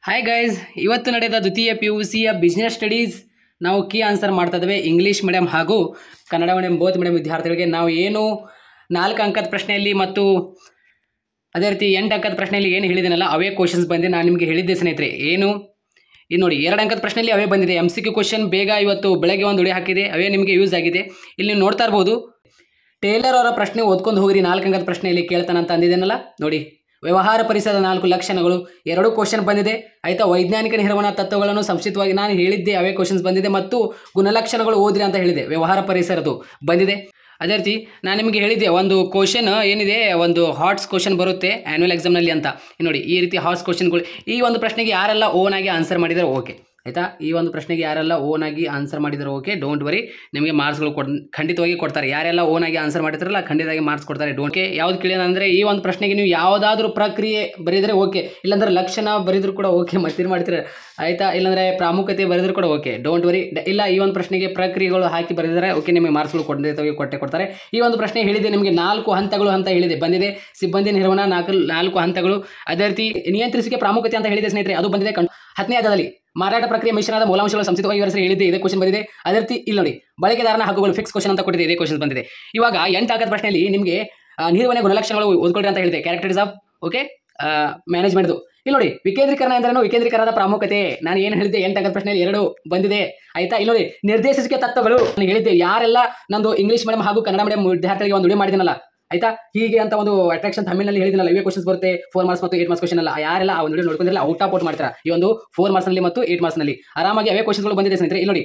Hi guys, ಇವತ್ತು ನಡೆದ ದ್ವಿತೀಯ PUCಯ ಬಿಸ್ನೆಸ್ ಸ್ಟಡೀಸ್ ನಾವು ಕೀ ಆನ್ಸರ್ ಮಾಡ್ತಾ ಇದ್ದೇವೆ. ಇಂಗ್ಲೀಷ್ ಮೀಡಿಯಂ ಹಾಗೂ ಕನ್ನಡ ಮೀಡಿಯಂ ಬೋತ್ ಮೀಡಿಯಂ ವಿದ್ಯಾರ್ಥಿಗಳಿಗೆ ನಾವು ಏನು 4 ಅಂಕದ ಪ್ರಶ್ನೆಯಲ್ಲಿ ಮತ್ತು ಅದೇ ರೀತಿ 8 ಅಂಕದ ಪ್ರಶ್ನೆಯಲ್ಲಿ ಏನು ಹೇಳಿದ್ದೀನಲ್ಲ ಅವೇ ಕ್ವಶನ್ಸ್ ಬಂದಿದೆ. ನಾನು ನಿಮಗೆ ಹೇಳಿದ್ದೆ ಸ್ನೇಹಿತರೆ, ಏನು ಇದು ನೋಡಿ 2 ಅಂಕದ ಪ್ರಶ್ನೆಯಲ್ಲಿ ಅವೇ ಬಂದಿದೆ. MCQ ಕ್ವಶನ್ ಬೇಗ ಇವತ್ತು ಬೆಳಗ್ಗೆ ಒಂದು ವಿಡಿಯೋ ಹಾಕಿದೆ, ಅವೇ ನಿಮಗೆ ಯೂಸ್ ಆಗಿದೆ. ಇಲ್ಲಿ ನೀವು ನೋಡ್ತಾ ಇರ್ಬೋದು, ಟೇಲರ್ ಅವರ ಪ್ರಶ್ನೆ ಓದ್ಕೊಂಡು ಹೋಗ್ರಿ. 4 ಅಂಕದ ಪ್ರಶ್ನೆಯಲ್ಲಿ ಕೇಳ್ತಾನಂತ ಅಂದಿದ್ದೇನಲ್ಲ ನೋಡಿ. ವ್ಯವಹಾರ ಪರಿಸರದ 4 ಲಕ್ಷಣಗಳು 2 ಕ್ವಶನ್ ಬಂದಿದೆ ಆಯಿತಾ. ವೈಜ್ಞಾನಿಕ ನಿರ್ವಹಣಾ ತತ್ವಗಳನ್ನು ಸಂಕ್ಷಿಪ್ತವಾಗಿ ನಾನು ಹೇಳಿದ್ದೆ, ಅವೇ ಕ್ವಶನ್ಸ್ ಬಂದಿದೆ. ಮತ್ತು ಗುಣಲಕ್ಷಣಗಳು ಓದ್ರಿ ಅಂತ ಹೇಳಿದೆ, ವ್ಯವಹಾರ ಪರಿಸರದ್ದು ಬಂದಿದೆ. ಅದೇ ರೀತಿ ನಾನು ನಿಮಗೆ ಹೇಳಿದ್ದೆ, ಒಂದು ಕ್ವಶನ್ ಏನಿದೆ, ಒಂದು ಹಾಟ್ಸ್ ಕ್ವಶನ್ ಬರುತ್ತೆ ಆ್ಯನ್ಯುವಲ್ ಎಕ್ಸಾಮ್ನಲ್ಲಿ ಅಂತ. ನೋಡಿ ಈ ರೀತಿ ಹಾಟ್ಸ್ ಕ್ವಶನ್ಗಳು. ಈ ಒಂದು ಪ್ರಶ್ನೆಗೆ ಯಾರೆಲ್ಲ ಓನ್ ಆಗಿ ಆನ್ಸರ್ ಮಾಡಿದರೆ ಓಕೆ ಆಯಿತಾ. ಈ ಒಂದು ಪ್ರಶ್ನೆಗೆ ಯಾರೆಲ್ಲ ಓನ್ ಆಗಿ ಆನ್ಸರ್ ಮಾಡಿದರೆ ಓಕೆ, ಡೋಂಟ್ ವರಿ, ನಿಮಗೆ ಮಾರ್ಕ್ಸ್ಗಳು ಖಂಡಿತವಾಗಿ ಕೊಡ್ತಾರೆ. ಯಾರೆಲ್ಲ ಓನ್ ಆಗಿ ಆನ್ಸರ್ ಮಾಡಿರ್ತಾರಲ್ಲ ಖಂಡಿತವಾಗಿ ಮಾರ್ಕ್ಸ್ ಕೊಡ್ತಾರೆ. ಡೋಂಟ್ ಯಾವ್ದು ಕೇಳಿದ ಅಂದರೆ, ಈ ಒಂದು ಪ್ರಶ್ನೆಗೆ ನೀವು ಯಾವುದಾದ್ರೂ ಪ್ರಕ್ರಿಯೆ ಬರೆದರೆ ಓಕೆ, ಇಲ್ಲಾಂದ್ರೆ ಲಕ್ಷಣ ಬರೆದ್ರು ಕೂಡ ಓಕೆ, ಮತ್ತೇನು ಮಾಡ್ತೀರ ಆಯಿತಾ. ಇಲ್ಲಾಂದರೆ ಪ್ರಾಮುಖ್ಯತೆ ಬರೆದ್ರು ಕೂಡ ಓಕೆ, ಡೋಂಟ್ ವರಿ. ಇಲ್ಲ, ಈ ಒಂದು ಪ್ರಶ್ನೆಗೆ ಪ್ರಕ್ರಿಯೆಗಳು ಹಾಕಿ ಬರೆದರೆ ಓಕೆ, ನಿಮಗೆ ಮಾರ್ಕ್ಸ್ಗಳು ಕೊಟ್ಟೆ ಕೊಡ್ತಾರೆ. ಈ ಒಂದು ಪ್ರಶ್ನೆ ಹೇಳಿದೆ ನಿಮಗೆ 4 ಹಂತಗಳು ಅಂತ ಹೇಳಿದೆ, ಬಂದಿದೆ. ಸಿಬ್ಬಂದಿ ನಿರ್ವಹಣಾ 4 ಹಂತಗಳು. ಅದೇ ರೀತಿ ನಿಯಂತ್ರಿಸಿಕೆ ಪ್ರಾಮುಖ್ಯತೆ ಅಂತ ಹೇಳಿದೆ ಸ್ನೇಹಿತರೆ, ಅದು ಬಂದಿದೆ. 10ನೇ ಹಂತದಲ್ಲಿ ಮಾರಾಟ ಪ್ರಕ್ರಿಯೆ ಮಿಶ್ರಣದ ಮೂಲಾಂಶಗಳು ಸಂಕ್ಷಿಪ್ತವಾಗಿ ವಿವರಿಸಿ ಹೇಳಿದ್ದೆ, ಇದೇ ಕ್ವಶನ್ ಬಂದಿದೆ. ಅದೇ ರೀತಿ ಇಲ್ಲಿ ನೋಡಿ, ಬಳಕೆದಾರನ ಹಕ್ಕುಗಳು ಫಿಕ್ಸ್ ಕ್ವಶನ್ ಅಂತ ಕೊಟ್ಟಿದೆ, ಇದೇ ಕ್ವಶನ್ ಬಂದಿದೆ. ಇವಾಗ 8 ಅಂಕದ ಪ್ರಶ್ನೆಯಲ್ಲಿ ನಿಮಗೆ ನಿರ್ವಹಣೆ ಗುಣಲಕ್ಷಣಗಳು ಓದ್ಕೊಳ್ಳಿ ಅಂತ ಹೇಳಿದೆ, ಕ್ಯಾರೆಕ್ಟರ್ಸ್ ಆಫ್ ಓಕೆ ಮ್ಯಾನೇಜ್ಮೆಂಟ್ದು. ಇಲ್ಲಿ ನೋಡಿ, ವಿಕೇಂದ್ರೀಕರಣ ಎಂದರೇನು, ವಿಕೇಂದ್ರೀಕರಣದ ಪ್ರಾಮುಖ್ಯತೆ ನಾನು ಏನು ಹೇಳಿದ್ದೆ, 8 ಅಂಕದ ಪ್ರಶ್ನೆಯಲ್ಲಿ 2 ಬಂದಿದೆ ಆಯ್ತಾ. ಇಲ್ಲಿ ನೋಡಿ, ನಿರ್ದೇಶಿಸುವಿಕೆ ತತ್ವಗಳು ನಾನು ಹೇಳಿದ್ದೆ. ಯಾರೆಲ್ಲ ನಂದು ಇಂಗ್ಲೀಷ್ ಮೀಡಿಯಂ ಹಾಗೂ ಕನ್ನಡ ಮೀಡಿಯಂ ವಿದ್ಯಾರ್ಥಿಗಳಿಗೆ ಒಂದು ವಿಡಿಯೋ ಮಾಡಿದ್ದೀನಲ್ಲ ಆಯ್ತಾ, ಹೀಗೆ ಅಂತ ಒಂದು ಅಟ್ರಾಕ್ಷನ್ ತಮಿಳಿನಲ್ಲಿ ಹೇಳಿದಿನಲ್ಲ, ಇವೇ ಕ್ವಶನ್ಸ್ ಬರುತ್ತೆ 4 ಮಾರ್ಕ್ಸ್ ಮತ್ತು 8 ಮಾರ್ಕ್ಸ್ ಕ್ವಶನ್ ಅಲ್ಲ. ಯಾರೆಲ್ಲ ಆ ಒಂದು ವಿಡಿಯೋ ನೋಡ್ಕೊಂಡಿರಲ್ಲ ಔಟ್ ಆಫ್ ಔಟ್ ಮಾಡ್ತಾರೆ ಈ ಒಂದು 4 ಮಾರ್ಕ್ಸ್ನಲ್ಲಿ ಮತ್ತು 8 ಮಾರ್ಕ್ಸ್ನಲ್ಲಿ ಆರಾಮಾಗಿ ಅವೇ ಕ್ವಶನ್ಸ್ಗಳು ಬಂದಿದೆ ಸ್ನೇಹಿತರೆ. ಇಲ್ಲಿ ನೋಡಿ,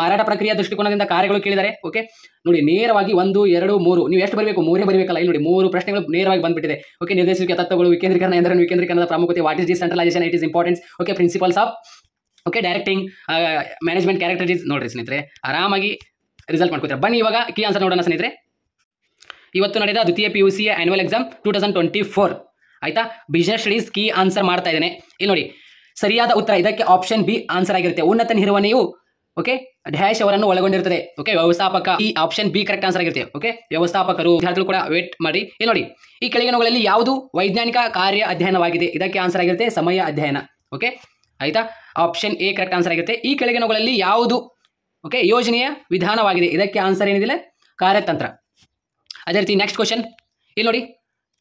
ಮಾರಾಟ ಪ್ರಕ್ರಿಯೆ ದೃಷ್ಟಿಕೋನದಿಂದ ಕಾರ್ಯಗಳು ಕೇಳಿದ್ದಾರೆ ಓಕೆ. ನೋಡಿ ನೇರವಾಗಿ 1, 2, 3 ನೀವು ಎಷ್ಟು ಬರಬೇಕು, 3 ಬರಬೇಕಲ್ಲ. ಇಲ್ಲಿ ನೋಡಿ 3 ಪ್ರಶ್ನೆಗಳು ನೇರವಾಗಿ ಬಂದ್ಬಿಟ್ಟಿದೆ ಓಕೆ. ನಿರ್ದೇಶಿಸುವಿಕೆ ತತ್ವಗಳು, ವಿಕೇಂದ್ರೀಕರಣ ಎಂದರೆ ವಿಕೇಂದ್ರೀಕರಣದ ಪ್ರಾಮುಖ್ಯತೆ, what is decentralisation, it is importance okay, principles of okay directing management characters. ನೋಡ್ರಿ ಸ್ನೇಹಿತರೆ, ಆರಾಮಾಗಿ ರಿಸಲ್ಟ್ ಮಾಡ್ಕೋತಾರೆ. ಬನ್ನಿ ಇವಾಗ ಕೀ ಆನ್ಸರ್ ನೋಡೋಣ ಸ್ನೇಹಿತರೆ. ಇವತ್ತು ನಡೆದ ದ್ವಿತೀಯ PUCಯ ಆ್ಯನ್ಯುವಲ್ ಎಕ್ಸಾಮ್ 2024 ಆಯಿತಾ. ಬಿಸ್ನೆಸ್ ಸ್ಟಡೀಸ್ ಕೀ ಆನ್ಸರ್ ಮಾಡ್ತಾ ಇದ್ದೇನೆ. ಇಲ್ಲಿ ನೋಡಿ, ಸರಿಯಾದ ಉತ್ತರ ಇದಕ್ಕೆ ಆಪ್ಷನ್ ಬಿ ಆನ್ಸರ್ ಆಗಿರುತ್ತೆ. ಉನ್ನತ ನಿರ್ವಹಣೆಯು ಓಕೆ ಡ್ಯಾಶ್ ಅವರನ್ನು ಒಳಗೊಂಡಿರುತ್ತದೆ ಓಕೆ. ವ್ಯವಸ್ಥಾಪಕ, ಈ ಆಪ್ಷನ್ ಬಿ ಕರೆಕ್ಟ್ ಆನ್ಸರ್ ಆಗಿರುತ್ತೆ ಓಕೆ. ವ್ಯವಸ್ಥಾಪಕರು, ವಿದ್ಯಾರ್ಥಿಗಳು ಕೂಡ ವೇಟ್ ಮಾಡಿ. ಇಲ್ಲಿ ನೋಡಿ, ಈ ಕೆಳಗಿನವುಗಳಲ್ಲಿ ಯಾವುದು ವೈಜ್ಞಾನಿಕ ಕಾರ್ಯ ಅಧ್ಯಯನವಾಗಿದೆ, ಇದಕ್ಕೆ ಆನ್ಸರ್ ಆಗಿರುತ್ತೆ ಸಮಯ ಅಧ್ಯಯನ ಓಕೆ ಆಯಿತಾ. ಆಪ್ಷನ್ ಎ ಕರೆಕ್ಟ್ ಆನ್ಸರ್ ಆಗಿರುತ್ತೆ. ಈ ಕೆಳಗಿನವುಗಳಲ್ಲಿ ಯಾವುದು ಓಕೆ ಯೋಜನೆಯ ವಿಧಾನವಾಗಿದೆ, ಇದಕ್ಕೆ ಆನ್ಸರ್ ಏನಿದೆ ಕಾರ್ಯತಂತ್ರ. ಅದೇ ರೀತಿ ನೆಕ್ಸ್ಟ್ ಕ್ವಶನ್, ಇಲ್ಲಿ ನೋಡಿ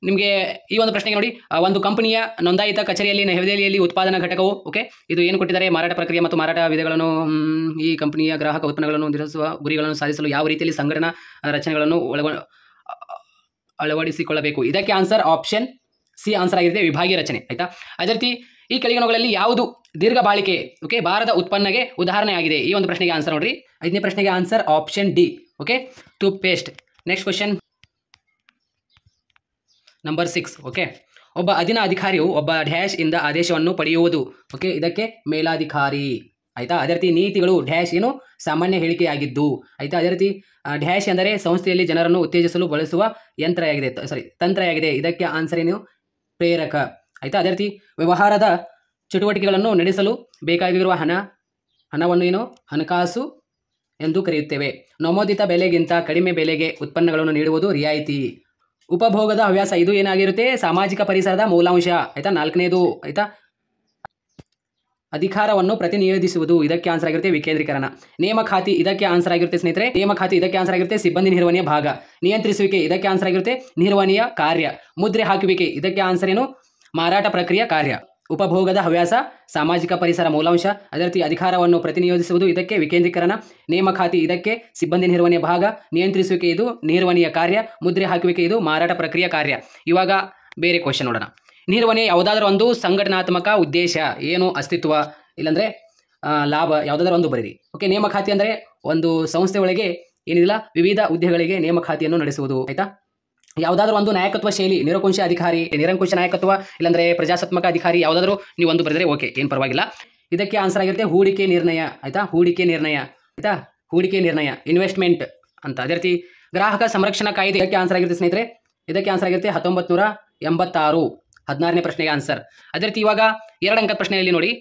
ನಿಮಗೆ ಈ ಒಂದು ಪ್ರಶ್ನೆಗೆ ನೋಡಿ, ಒಂದು ಕಂಪನಿಯ ನೋಂದಾಯಿತ ಕಚೇರಿಯಲ್ಲಿ ನವದೆಹಲಿಯಲ್ಲಿ ಉತ್ಪಾದನಾ ಘಟಕವು ಓಕೆ, ಇದು ಏನು ಕೊಟ್ಟಿದ್ದಾರೆ, ಮಾರಾಟ ಪ್ರಕ್ರಿಯೆ ಮತ್ತು ಮಾರಾಟ ವಿಧಗಳನ್ನು ಈ ಕಂಪನಿಯ ಗ್ರಾಹಕ ಉತ್ಪನ್ನಗಳನ್ನು ನಿರ್ವಹಿಸುವ ಗುರಿಗಳನ್ನು ಸಾಧಿಸಲು ಯಾವ ರೀತಿಯಲ್ಲಿ ಸಂಘಟನಾ ರಚನೆಗಳನ್ನು ಅಳವಡಿಸಿಕೊಳ್ಳಬೇಕು, ಇದಕ್ಕೆ ಆನ್ಸರ್ ಆಪ್ಷನ್ ಸಿ ಆನ್ಸರ್ ಆಗಿರುತ್ತೆ, ವಿಭಾಗೀಯ ರಚನೆ ಆಯಿತಾ. ಅದೇ ರೀತಿ ಈ ಕೆಳಗಿನವುಗಳಲ್ಲಿ ಯಾವುದು ದೀರ್ಘ ಬಾಳಿಕೆ ಓಕೆ ಭಾರತ ಉತ್ಪನ್ನಗೆ ಉದಾಹರಣೆ ಆಗಿದೆ, ಈ ಒಂದು ಪ್ರಶ್ನೆಗೆ ಆನ್ಸರ್ ನೋಡ್ರಿ. 5ನೇ ಪ್ರಶ್ನೆಗೆ answer option D okay, tooth paste. Next question number 6 okay. ಒಬ್ಬ ಅಧೀನ ಅಧಿಕಾರಿಯು ಒಬ್ಬ ಡ್ಯಾಶ್ ಇಂದ ಆದೇಶವನ್ನು ಪಡೆಯುವುದು ಓಕೆ, ಇದಕ್ಕೆ ಮೇಲಾಧಿಕಾರಿ ಆಯಿತಾ. ಅದೇ ರೀತಿ ನೀತಿಗಳು ಡ್ಯಾಶ್ ಏನು ಸಾಮಾನ್ಯ ಹೇಳಿಕೆಯಾಗಿದ್ದು ಆಯಿತಾ. ಅದೇ ರೀತಿ ಡ್ಯಾಶ್ ಎಂದರೆ ಸಂಸ್ಥೆಯಲ್ಲಿ ಜನರನ್ನು ಉತ್ತೇಜಿಸಲು ಬಳಸುವ ತಂತ್ರಯಾಗಿದೆ, ಇದಕ್ಕೆ ಆನ್ಸರ್ ಏನು ಪ್ರೇರಕ ಆಯಿತಾ. ಅದೇ ರೀತಿ ವ್ಯವಹಾರದ ಚಟುವಟಿಕೆಗಳನ್ನು ನಡೆಸಲು ಬೇಕಾಗಿರುವ ಹಣವನ್ನು ಏನು ಹಣಕಾಸು ಎಂದು ಕರೆಯುತ್ತೇವೆ. ನಮೂದಿತ ಬೆಲೆಗಿಂತ ಕಡಿಮೆ ಬೆಲೆಗೆ ಉತ್ಪನ್ನಗಳನ್ನು ನೀಡುವುದು ರಿಯಾಯಿತಿ. ಉಪಭೋಗದ ಹವ್ಯಾಸ, ಇದು ಏನಾಗಿರುತ್ತೆ ಸಾಮಾಜಿಕ ಪರಿಸರದ ಮೂಲಾಂಶ ಆಯಿತಾ. 4ನೇದು ಆಯಿತಾ. ಅಧಿಕಾರವನ್ನು ಪ್ರತಿನಿಧಿಸುವುದು, ಇದಕ್ಕೆ ಆನ್ಸರ್ ಆಗಿರುತ್ತೆ ವಿಕೇಂದ್ರೀಕರಣ. ನೇಮಕಾತಿ, ಇದಕ್ಕೆ ಆನ್ಸರ್ ಆಗಿರುತ್ತೆ ಸ್ನೇಹಿತರೆ ನೇಮಕಾತಿ, ಇದಕ್ಕೆ ಆನ್ಸರ್ ಆಗಿರುತ್ತೆ ಸಿಬ್ಬಂದಿ ನಿರ್ವಹಣೆಯ ಭಾಗ. ನಿಯಂತ್ರಿಸುವಿಕೆ, ಇದಕ್ಕೆ ಆನ್ಸರ್ ಆಗಿರುತ್ತೆ ನಿರ್ವಹಣೆಯ ಕಾರ್ಯ. ಮುದ್ರೆ ಹಾಕುವಿಕೆ, ಇದಕ್ಕೆ ಆನ್ಸರ್ ಏನು ಮಾರಾಟ ಪ್ರಕ್ರಿಯೆ ಕಾರ್ಯ. ಉಪಭೋಗದ ಹವ್ಯಾಸ ಸಾಮಾಜಿಕ ಪರಿಸರ ಮೂಲಾಂಶ. ಅದೇ ರೀತಿ ಅಧಿಕಾರವನ್ನು ಪ್ರತಿನಿಧಿಸುವುದು, ಇದಕ್ಕೆ ವಿಕೇಂದ್ರೀಕರಣ. ನೇಮಕಾತಿ, ಇದಕ್ಕೆ ಸಿಬ್ಬಂದಿ ನಿರ್ವಹಣೆಯ ಭಾಗ. ನಿಯಂತ್ರಿಸುವಿಕೆ, ಇದು ನಿರ್ವಹಣೆಯ ಕಾರ್ಯ. ಮುದ್ರೆ ಹಾಕುವಿಕೆ, ಇದು ಮಾರಾಟ ಪ್ರಕ್ರಿಯೆ ಕಾರ್ಯ. ಇವಾಗ ಬೇರೆ ಕ್ವಶನ್ ನೋಡೋಣ. ನಿರ್ವಹಣೆ ಯಾವುದಾದ್ರೂ ಒಂದು ಸಂಘಟನಾತ್ಮಕ ಉದ್ದೇಶ, ಏನು ಅಸ್ತಿತ್ವ ಇಲ್ಲಾಂದರೆ ಲಾಭ, ಯಾವುದಾದ್ರೂ ಒಂದು ಬರೀರಿ ಓಕೆ. ನೇಮಕಾತಿ ಅಂದರೆ ಒಂದು ಸಂಸ್ಥೆ ಒಳಗೆ ಏನಿಲ್ಲ ವಿವಿಧ ಹುದ್ದೆಗಳಿಗೆ ನೇಮಕಾತಿಯನ್ನು ನಡೆಸುವುದು ಆಯಿತಾ. ಯಾವುದಾದ್ರೂ ಒಂದು ನಾಯಕತ್ವ ಶೈಲಿ, ನಿರಂಕುಶ ಅಧಿಕಾರಿ, ನಿರಂಕುಶ ನಾಯಕತ್ವ ಇಲ್ಲಾಂದರೆ ಪ್ರಜಾಸತ್ತಾತ್ಮಕ ಅಧಿಕಾರಿ, ಯಾವುದಾದ್ರೂ ನೀವು ಒಂದು ಬರೆದರೆ ಓಕೆ, ಏನು ಪರವಾಗಿಲ್ಲ. ಇದಕ್ಕೆ ಆನ್ಸರ್ ಆಗಿರುತ್ತೆ ಹೂಡಿಕೆ ನಿರ್ಣಯ ಆಯಿತಾ. ಹೂಡಿಕೆ ನಿರ್ಣಯ ಆಯಿತಾ, ಹೂಡಿಕೆ ನಿರ್ಣಯ ಇನ್ವೆಸ್ಟ್ಮೆಂಟ್ ಅಂತ. ಅದೇ ರೀತಿ ಗ್ರಾಹಕ ಸಂರಕ್ಷಣಾ ಕಾಯ್ದೆ, ಇದಕ್ಕೆ ಆನ್ಸರ್ ಆಗಿರುತ್ತೆ ಸ್ನೇಹಿತರೆ, ಇದಕ್ಕೆ ಆನ್ಸರ್ ಆಗಿರುತ್ತೆ 1986 16ನೇ ಪ್ರಶ್ನೆಗೆ ಆನ್ಸರ್. ಅದೇ ರೀತಿ ಇವಾಗ 2 ಅಂಕದ ಪ್ರಶ್ನೆಯಲ್ಲಿ ನೋಡಿ,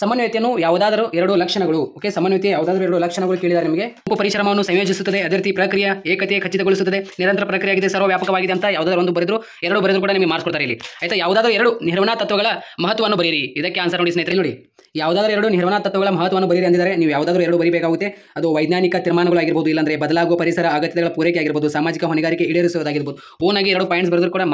ಸಮನ್ವಯತೆಯನ್ನು ಯಾವುದಾದರೂ ಎರಡು ಲಕ್ಷಣಗಳು. ಓಕೆ, ಸಮನ್ವಯತೆ ಯಾವುದಾದರೂ ಎರಡು ಲಕ್ಷಣಗಳು ಕೇಳಿದ್ದಾರೆ ನಿಮಗೆ. ಗುಂಪು ಪರಿಶ್ರಮವನ್ನು ಸಂಯೋಜಿಸುತ್ತದೆ, ಅದೇ ರೀತಿ ಪ್ರಕ್ರಿಯೆ ಏಕತೆ ಖಚಿತಗೊಳಿಸುತ್ತದೆ, ನಿರಂತರ ಪ್ರಕ್ರಿಯೆಯಾಗಿದೆ, ಸರ್ವವ್ಯಾಪಕವಾಗಿದೆ ಅಂತ ಯಾವುದಾದ್ರು ಒಂದು ಬರೆದ್ರು ಎರಡು ಬರೆದ್ರು ಕೂಡ ನಿಮಗೆ ಮಾರ್ಕ್ಸ್ ಕೊಡ್ತಾರೆ ಇಲ್ಲಿ. ಆಯ್ತಾ, ಯಾವುದಾದರೂ ಎರಡು ನಿರ್ವಹಣಾ ತತ್ವಗಳ ಮಹತ್ವವನ್ನು ಬರೀರಿ. ಇದಕ್ಕೆ ಆನ್ಸರ್ ನೋಡಿ ಸ್ನೇಹಿತರೆ. ನೋಡಿ, ಯಾವುದಾದರೂ ಎರಡು ನಿರ್ವಹಣಾ ತತ್ವಗಳ ಮಹತ್ವವನ್ನು ಬರೀರಿ ಅಂದಿದ್ದಾರೆ. ನೀವು ಯಾವುದಾದರೂ ಎರಡು ಬರೀಬೇಕಾಗುತ್ತೆ. ಅದು ವೈಜ್ಞಾನಿಕ ತೀರ್ಮಾನಗಳಾಗಿರ್ಬೋದು, ಇಲ್ಲಾಂದ್ರೆ ಬದಲಾಗುವ ಪರಿಸರ ಅಗತ್ಯಗಳ ಪೂರೈಕೆ ಆಗಿರ್ಬೋದು, ಸಾಮಾಜಿಕ ಹೊಣೆಗಾರಿಕೆ ಈಡೇರಿಸುವುದಾಗಿರ್ಬೋದು. ಓನಾಗಿ ಎರಡು ಪಾಯಿಂಟ್ಸ್ ಬರೆದ್ರು ಕೂಡ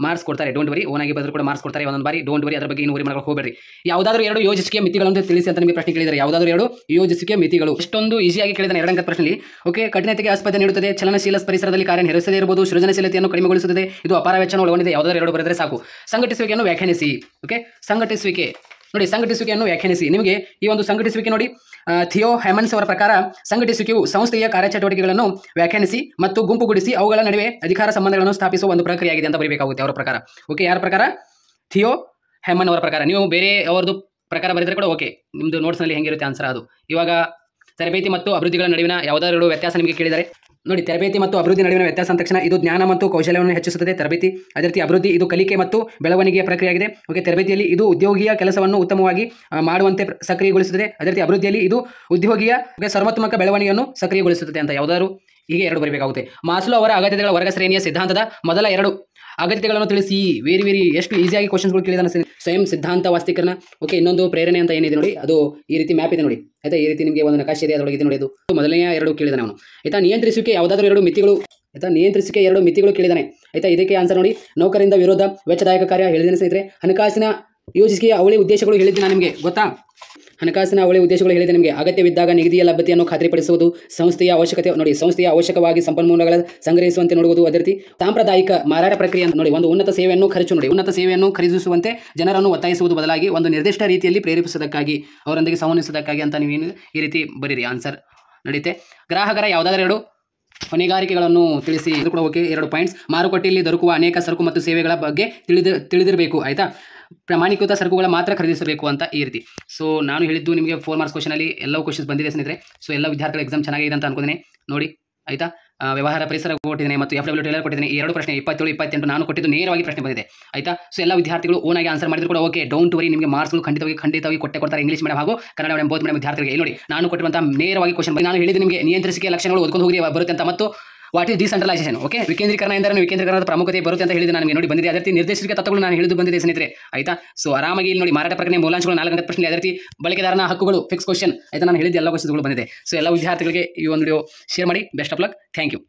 ಮಾರ್ಕ್ಸ್ ಕೊಡ್ತಾರೆ. ಡೋಂಟ್ ವರಿ, ಓನಾಗಿ ಬರೆದ್ರು ಕೂಡ ಮಾರ್ಕ್ಸ್ ಕೊಡ್ತಾರೆ ಒಂದೊಂದು ಬಾರಿ. ಡೋಂಟ್ ವರಿ, ಅದರ ಬಗ್ಗೆ ವರಿ ಮಾಡಕ್ಕೆ ಹೋಗಬೇಡಿ. ಯಾವುದಾದರೂ ಎರಡು ಯೋಜಿಸುವಿಕೆ ಮಿತಿಗಳನ್ನು ತಿಳಿಸಿ ಅಂತ ನಿಮಗೆ ಪ್ರಶ್ನೆ ಕೇಳಿದ್ದಾರೆ. ಯಾವುದಾದರೂ ಎರಡು ಯೋಜಿಸುವಿಕೆ ಮಿತಿಗಳು. ಎಷ್ಟೊಂದು ಈಸಿಯಾಗಿ ಕೇಳಿದಾನೆ ಎರಡು ಅಂಕದ ಪ್ರಶ್ನೆಯಲ್ಲಿ. ಓಕೆ, ಕಠಿಣತೆಗೆ ಆಸ್ಪದ ನೀಡುತ್ತದೆ, ಚಲನಶೀಲ ಪರಿಸರದಲ್ಲಿ ಕಾರ್ಯನಿರ್ವಹಿಸದೇ ಇರಬಹುದು, ಸೃಜನಶೀಲತೆಯನ್ನು ಕಡಿಮೆಗೊಳಿಸುತ್ತದೆ, ಇದು ಅಪಾರ ವೆಚ್ಚವನ್ನು ಒಳಗೊಂಡಿದೆ. ಯಾವುದಾದರೂ ಎರಡು ಬರೆದರೆ ಸಾಕು. ಸಂಘಟಿಸುವಿಕೆಯನ್ನು ವ್ಯಾಖ್ಯಾನಿಸಿ. ಓಕೆ, ಸಂಘಟಿಸುವಿಕೆ ನೋಡಿ, ಸಂಘಟಿಸುವಿಕೆಯನ್ನು ವ್ಯಾಖ್ಯಾನಿಸಿ. ನಿಮಗೆ ಈ ಒಂದು ಸಂಘಟಿಸುವಿಕೆ ನೋಡಿ, ಥಿಯೋ ಹ್ಯಾಮನ್ಸ್ ಅವರ ಪ್ರಕಾರ ಸಂಘಟಿಸುವಿಕೆಯು ಸಂಸ್ಥೆಯ ಕಾರ್ಯಚಟುವಟಿಕೆಗಳನ್ನು ವ್ಯಾಖ್ಯಾನಿಸಿ ಮತ್ತು ಗುಂಪುಗೂಡಿಸಿ ಅವುಗಳ ನಡುವೆ ಅಧಿಕಾರ ಸಂಬಂಧಗಳನ್ನು ಸ್ಥಾಪಿಸುವ ಒಂದು ಪ್ರಕ್ರಿಯೆಯಾಗಿದೆ ಅಂತ ಬರೀಬೇಕಾಗುತ್ತೆ ಅವರ ಪ್ರಕಾರ. ಓಕೆ, ಯಾರ ಪ್ರಕಾರ? ಥಿಯೋ ಹ್ಯಾಮನ್ ಅವರ ಪ್ರಕಾರ. ನೀವು ಬೇರೆ ಅವರದ್ದು ಪ್ರಕಾರ ಬರೆದರೆ ಕೂಡ ಓಕೆ, ನಿಮ್ಮದು ನೋಟ್ಸ್ನಲ್ಲಿ ಹೆಂಗಿರುತ್ತೆ ಆನ್ಸರ್ ಅದು. ಇವಾಗ ತರಬೇತಿ ಮತ್ತು ಅಭಿವೃದ್ಧಿಗಳ ನಡುವಿನ ಯಾವುದಾದರೂ ವ್ಯತ್ಯಾಸ ನಿಮಗೆ ಕೇಳಿದರೆ ನೋಡಿ. ತರಬೇತಿ ಮತ್ತು ಅಭಿವೃದ್ಧಿ ನಡುವಿನ ವ್ಯತ್ಯಾಸ ಅಂದ ತಕ್ಷಣ ಇದು ಜ್ಞಾನ ಮತ್ತು ಕೌಶಲ್ಯವನ್ನು ಹೆಚ್ಚಿಸುತ್ತದೆ ತರಬೇತಿ. ಅದೇ ರೀತಿ ಅಭಿವೃದ್ಧಿ ಇದು ಕಲಿಕೆ ಮತ್ತು ಬೆಳವಣಿಗೆಯ ಪ್ರಕ್ರಿಯೆಯಾಗಿದೆ. ಓಕೆ, ತರಬೇತಿಯಲ್ಲಿ ಇದು ಉದ್ಯೋಗಿಯ ಕೆಲಸವನ್ನು ಉತ್ತಮವಾಗಿ ಮಾಡುವಂತೆ ಸಕ್ರಿಯಗೊಳಿಸುತ್ತದೆ. ಅದೇ ರೀತಿ ಅಭಿವೃದ್ಧಿಯಲ್ಲಿ ಇದು ಉದ್ಯೋಗಿಯ ಸರ್ವಾತ್ಮಕ ಬೆಳವಣಿಗೆಯನ್ನು ಸಕ್ರಿಯಗೊಳಿಸುತ್ತದೆ ಅಂತ ಯಾವುದಾದ್ರು ಹೀಗೆ ಎರಡು ಬರಬೇಕಾಗುತ್ತೆ. ಮಾಸ್ಲೋ ಅವರ ಅಗತ್ಯತೆಗಳ ವರ್ಗ ಶ್ರೇಣಿಯ ಸಿದ್ಧಾಂತದ ಮೊದಲ ಎರಡು ಅಗತ್ಯತೆಗಳನ್ನು ತಿಳಿಸಿ. ವೇರಿ ಎಷ್ಟು ಈಸಿಯಾಗಿ ಕ್ವಶನ್ಸ್ಗಳು ಕೇಳಿದಾನೆ. ಸ್ವಯಂ ಸಿದ್ಧಾಂತ ವಾಸ್ತೀಕರಣ. ಓಕೆ, ಇನ್ನೊಂದು ಪ್ರೇರಣೆ ಅಂತ ಏನಿದೆ ನೋಡಿ, ಅದು ಈ ರೀತಿ ಮ್ಯಾಪ್ ಇದೆ ನೋಡಿ. ಆಯ್ತಾ, ಈ ರೀತಿ ನಿಮಗೆ ಒಂದು ನಕಾಶೆ ಇದೆ, ಅದರೊಳಗೆ ನೋಡಿ. ಅದು ಮೊದಲನೆಯ ಎರಡು ಕೇಳಿದಾನೆ ಅವನು. ಆಯ್ತಾ, ನಿಯಂತ್ರಿಸುವಿಕೆ ಯಾವುದಾದ್ರೂ ಎರಡು ಮಿತಿಗಳು. ಆಯ್ತಾ, ನಿಯಂತ್ರಿಸುವಿಕೆ ಎರಡು ಮಿತಿಗಳು ಕೇಳಿದಾನೆ. ಆಯ್ತಾ, ಇದಕ್ಕೆ ಆನ್ಸರ್ ನೋಡಿ. ನೌಕರಿಂದ ವಿರೋಧ, ವೆಚ್ಚದಾಯಕ ಕಾರ್ಯ ಹೇಳಿದ್ದೇನೆ ಸ್ನೇಹಿತರೆ. ಹಣಕಾಸಿನ ಯೋಜಿಕೆಯ ಅವಳಿ ಉದ್ದೇಶಗಳು ಹೇಳಿದ್ದೀನಿ ನಾನು ನಿಮಗೆ, ಗೊತ್ತಾ? ಹಣಕಾಸಿನ ಅವಳಿ ಉದ್ದೇಶಗಳು ಹೇಳಿದೆ ನಿಮಗೆ. ಅಗತ್ಯವಿದ್ದಾಗ ನಿಗದಿಯ ಲಭ್ಯತೆಯನ್ನು ಖಾತ್ರಿಪಡಿಸುವುದು, ಸಂಸ್ಥೆಯ ಅವಶ್ಯಕತೆ ನೋಡಿ, ಸಂಸ್ಥೆಯ ಅವಶ್ಯಕವಾಗಿ ಸಂಪನ್ಮೂಲಗಳ ಸಂಗ್ರಹಿಸುವಂತೆ ನೋಡುವುದು. ಅದೇ ರೀತಿ ಸಾಂಪ್ರದಾಯಿಕ ಮಾರಾಟ ಪ್ರಕ್ರಿಯೆ ನೋಡಿ, ಒಂದು ಉನ್ನತ ಸೇವೆಯನ್ನು ಉನ್ನತ ಸೇವೆಯನ್ನು ಖರೀದಿಸುವಂತೆ ಜನರನ್ನು ಒತ್ತಾಯಿಸುವುದು ಬದಲಾಗಿ ಒಂದು ನಿರ್ದಿಷ್ಟ ರೀತಿಯಲ್ಲಿ ಪ್ರೇರೇಪಿಸುವುದಕ್ಕಾಗಿ, ಅವರೊಂದಿಗೆ ಸಂವಹಿಸುವುದಕ್ಕಾಗಿ ಅಂತ ನೀವು ಈ ರೀತಿ ಬರೀರಿ. ಆನ್ಸರ್ ನಡೆಯುತ್ತೆ. ಗ್ರಾಹಕರ ಯಾವುದಾದರೂ ಎರಡು ಹೊಣೆಗಾರಿಕೆಗಳನ್ನು ತಿಳಿಸಿ. ಇದು ಕೂಡ ಓಕೆ, ಎರಡು ಪಾಯಿಂಟ್ಸ್. ಮಾರುಕಟ್ಟೆಯಲ್ಲಿ ದೊರಕುವ ಅನೇಕ ಸರಕು ಮತ್ತು ಸೇವೆಗಳ ಬಗ್ಗೆ ತಿಳಿದಿರಬೇಕು. ಆಯಿತಾ, ಪ್ರಮಾಣೀಕೃತ ಸರಕುಗಳ ಮಾತ್ರ ಖರೀದಿಸಬೇಕು ಅಂತ ಈ ರೀತಿ. ಸೊ ನಾನು ಹೇಳಿದ್ದು ನಿಮಗೆ 4 ಮಾರ್ಕ್ಸ್ ಕ್ವಶನಲ್ಲಿ ಎಲ್ಲವೂ ಕ್ವಶನ್ಸ್ ಬಂದಿದೆ ಸ್ನೇಹಿತರೆ. ಸೊ ಎಲ್ಲ ವಿದ್ಯಾರ್ಥಿಗಳ ಎಕ್ಸಾಮ್ ಚೆನ್ನಾಗಿದೆ ಅಂತ ಅನ್ಕೊಂಡಿದ್ದೀನಿ ನೋಡಿ. ಆಯಿತಾ, ವ್ಯವಹಾರ ಪರಿಸರ ಕೊಟ್ಟಿದ್ದೇನೆ ಮತ್ತು FW ಟೇಲರ್ ಕೊಟ್ಟಿದ್ದೇನೆ. ಈ ಎರಡು ಪ್ರಶ್ನೆ 27, 28 ನಾನು ಕೊಟ್ಟಿದ್ದು ನೇರವಾಗಿ ಪ್ರಶ್ನೆ ಬಂದಿದೆ. ಆಯಿತಾ, ಸೊ ಎಲ್ಲ ವಿದ್ಯಾರ್ಥಿಗಳು ಓನಾಗಿ ಆನ್ಸರ್ ಮಾಡಿದ್ರು ಕೂಡ ಓಕೆ, ಡೋಂಟ್ ವರಿ, ನಿಮಗೆ ಮಾರ್ಕ್ಸ್ಗಳು ಖಂಡಿತವಾಗಿ ಕೊಡ್ತಾರೆ ಇಂಗ್ಲೀಷ್ ಮೀಡಿಯಂ ಹಾಗೂ ಕನ್ನಡ ಮೀಡಿಯಂ ಬೋತ್ ಮೀಡಿಯಂ ವಿದ್ಯಾರ್ಥಿಗಳಿಗೆ. ನೋಡಿ, ನಾನು ಕೊಟ್ಟಿರುವಂಥ ನೇರವಾಗಿ ಕ್ವಶನ್ ನಾನು ಹೇಳಿದ್ದು ನಿಮಗೆ ನಿಯಂತ್ರಿಸಿಕೆ ಲಕ್ಷಣಗಳು ಓದ್ಕೊಂಡು ಹೋಗಿ ಬರುತ್ತೆ ಅಂತ, ಮತ್ತು ವಾಟ್ ಇಸ್ ಡಿಸೆಂಟ್ರಲೈಸೇಷನ್. ಓಕೆ, ವಿಕೇಂದ್ರೀಕರಣ ಎಂದರೆ ವಿಕೇಂದ್ರೀಕರಣದ ಪ್ರಾಮುಖ್ಯತೆ ಬರುತ್ತೆ ಅಂತ ಹೇಳಿದ್ದು ನಾನು ನೋಡಿ ಬಂದಿದೆ. ಅದೇ ರೀತಿ ನಿರ್ದೇಶಕ ತತ್ವಗಳು ನಾನು ಹೇಳಿದ್ದು ಬಂದಿದೆ ಸ್ನೇಹಿತರೆ. ಆಯಿತಾ, ಸೊ ಆರಾಮಾಗಿ ಇಲ್ಲಿ ನೋಡಿ, ಮಾರಾಟ ಪ್ರಕ್ರಿಯೆ ಮೂಲಾಂಶಗಳು 4 ಪ್ರಶ್ನೆ. ಅದೇ ರೀತಿ ಬಳಕೆದಾರನ ಹಕ್ಕುಗಳು ಫಿಕ್ಸ್ ಕ್ವಶನ್. ಆಯಿತಾ, ನಾನು ಹೇಳಿದ್ದು ಎಲ್ಲ ಕ್ವಶನ್ಗಳು ಬಂದಿದೆ. ಸೊ ಎಲ್ಲ ವಿದ್ಯಾರ್ಥಿಗಳಿಗೆ ಈ ಒಂದು ವಿಡಿಯೋ ಶೇರ್ ಮಾಡಿ. Best of luck. Thank you.